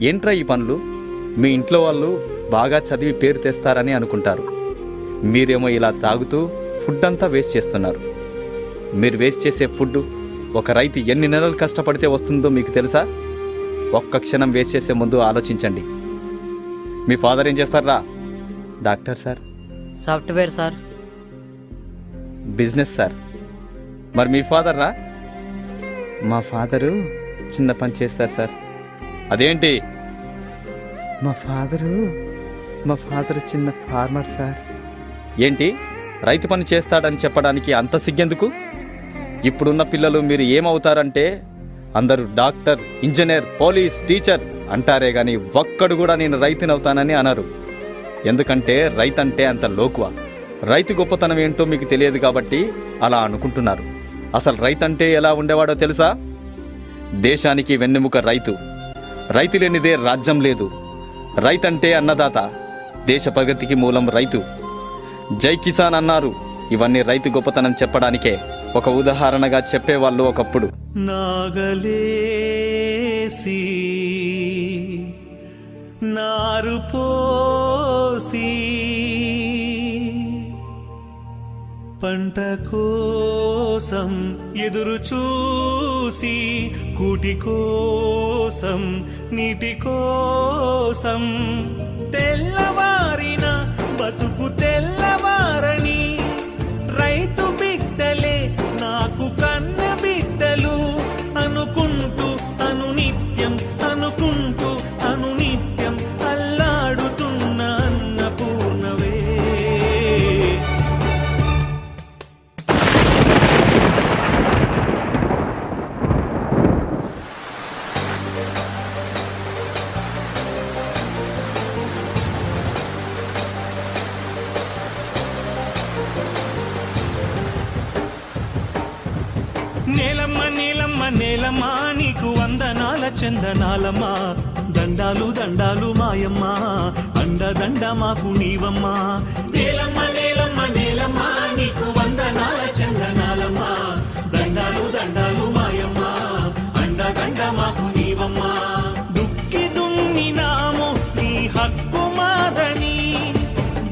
ఏంట్రా ఈ పనులు? మీ ఇంట్లో వాళ్ళు బాగా చదివి పేరు తెస్తారని అనుకుంటారు. మీరేమో ఇలా తాగుతూ ఫుడ్ అంతా వేస్ట్ చేస్తున్నారు. మీరు వేస్ట్ చేసే ఫుడ్ ఒక రైతు ఎన్ని నెలలు కష్టపడితే వస్తుందో మీకు తెలుసా? ఒక్క క్షణం వేస్ట్ చేసే ముందు ఆలోచించండి. మీ ఫాదర్ ఏం చేస్తారా? Doctor sir. Software sir. Business sir. మరి మీ ఫాదర్ రా? మా ఫాదరు చిన్న పని చేస్తారు సార్. అదేంటి? మా ఫాదరు చిన్న ఫార్మర్ సార్. ఏంటి రైతు పని చేస్తాడని చెప్పడానికి అంత సిగ్గెందుకు? ఇప్పుడున్న పిల్లలు మీరు ఏమవుతారంటే అందరూ డాక్టర్, ఇంజనీర్, పోలీస్, టీచర్ అంటారే గాని ఒక్కడు కూడా నేను రైతునవుతానని అనరు. ఎందుకంటే రైతంటే అంత లోకువ. రైతు గొప్పతనం ఏంటో మీకు తెలియదు కాబట్టి అలా అనుకుంటున్నారు. అసలు రైతంటే ఎలా ఉండేవాడో తెలుసా? దేశానికి వెన్నెముక రైతు. రైతు లేనిదే రాజ్యం లేదు. రైతంటే అన్నదాత. దేశ ప్రగతికి మూలం రైతు. జై కిసాన్ అన్నారు. ఇవన్నీ రైతు గొప్పతనం చెప్పడానికే ఒక ఉదాహరణగా చెప్పేవాళ్ళు ఒకప్పుడు. నాగలేసి నారు పోసి పంట కోసం ఎదురు చూసి కూటి కోసం నీటి కోసం తెల్లవారిన బతుకు తెల్లవారని రైతు బిడ్డలే నాకు కన్న బిడ్డలు అనుకుంటూ అనునిత్యం అల్లాడుతున్న అన్నపూర్ణవే. నేలమ్మ నేలమ్మ నేలమ్మ నీకు వందనాల చందనాలమ్మా. దండాలు దండాలు మాయమ్మ అండదండ మాకు నీవమ్మా. నేలమ్మ నేలమ్మ నేలమ్మ నీకు వందనాల చందనాలమ్మా. దండాలు దండాలు మాయమ్మ అండదండ మాకు నీవమ్మా. దుక్కి దున్నినాము నీ హక్కు మాదని,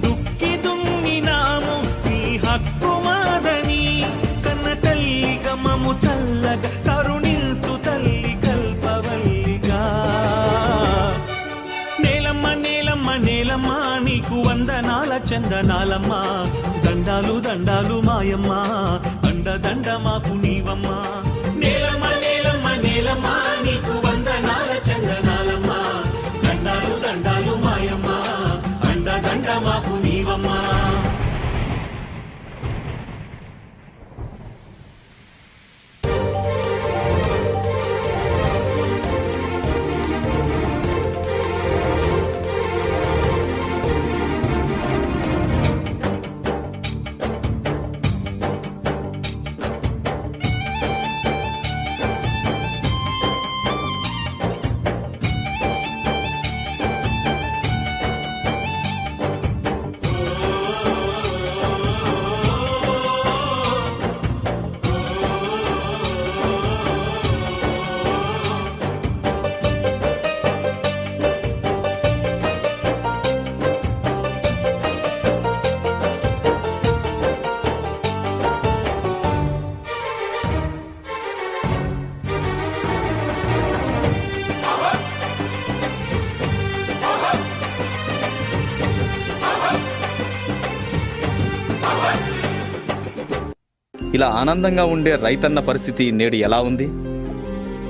దుక్కి దున్నినాము నీ హక్కు మాదని కన్న తల్లి గమము చల్లగా కరుణించు తల్లి కల్పవల్లిగా. నేలమ్మ నేలమ్మ నేలమ్మ నీకు వందనాల చందనాలమ్మ. దండాలు దండాలు మాయమ్మ అండదండ మాకు నీవమ్మ. నేలమ్మ నేలమ్మ నేలమ్మ నీకు వందనాల చందనాలమ్మ. దండాలు దండాలు మాయమ్మ అండదండ మాకు నీవమ్మ. ఇలా ఆనందంగా ఉండే రైతన్న పరిస్థితి నేడు ఎలా ఉంది?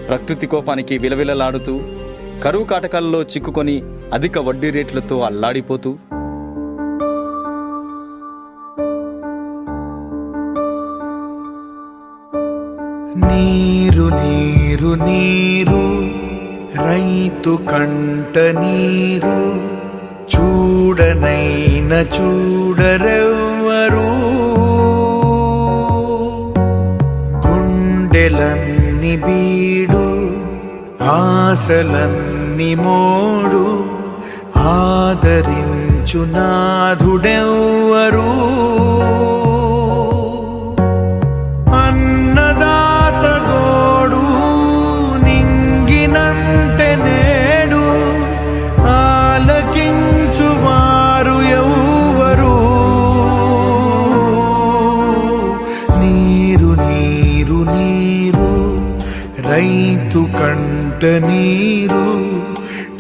ప్రకృతి కోపానికి విలవిలలాడుతూ, కరువు కాటకాల్లో చిక్కుకొని అధిక వడ్డీ రేట్లతో అల్లాడిపోతూ, నీరు నీరు నీరు రైతు కంట నీరు చూడనైన చూడరెవ్వరు. గుండెలన్ని బీడు ఆశలన్ని మోడు ఆదరించు నాథుడెవ్వరు. అన్నదాత గోడు నింగినంటే నేడు కంట నీరు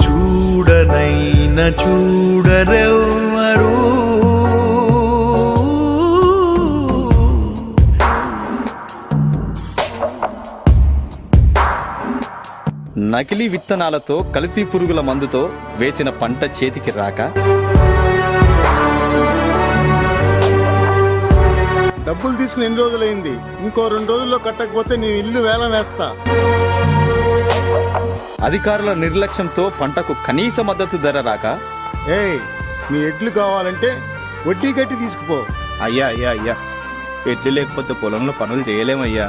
చూడనైన చూడరెవ్వరు. నకిలీ విత్తనాలతో కల్తీ పురుగుల మందుతో వేసిన పంట చేతికి రాక డబ్బులు తీసుకుని ఎన్ని రోజులైంది? ఇంకో 2 రోజుల్లో కట్టకపోతే నీ ఇల్లు వేలం వేస్తా. అధికారుల నిర్లక్ష్యంతో పంటకు కనీస మద్దతు ధర రాక ఏయ్, మీ ఎడ్లు కావాలంటే వడ్డీ కట్టి తీసుకుపో. అయ్యా అయ్యా అయ్యా, ఎడ్లు లేకపోతే పొలంలో పనులు చేయలేమయ్యా.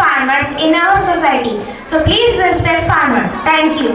Farmers in our society. So please respect farmers. Thank you.